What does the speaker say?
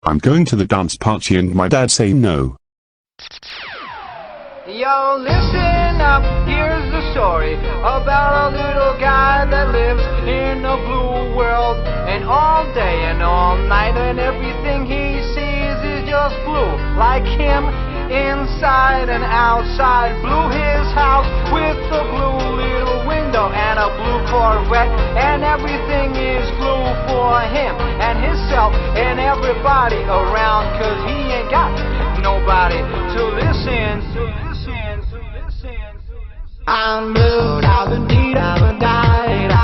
I'm going to the dance party and my dad say no. Yo, listen up, here's the story about a little guy that lives in a blue world. And all day and all night and everything he sees is just blue. Like him, inside and outside. Blue his house with a blue little window and a blue Corvette. And everything is blue for him and himself and everybody around. Cause he ain't got nobody to listen to. I'm blue, I've been deed, I've been died.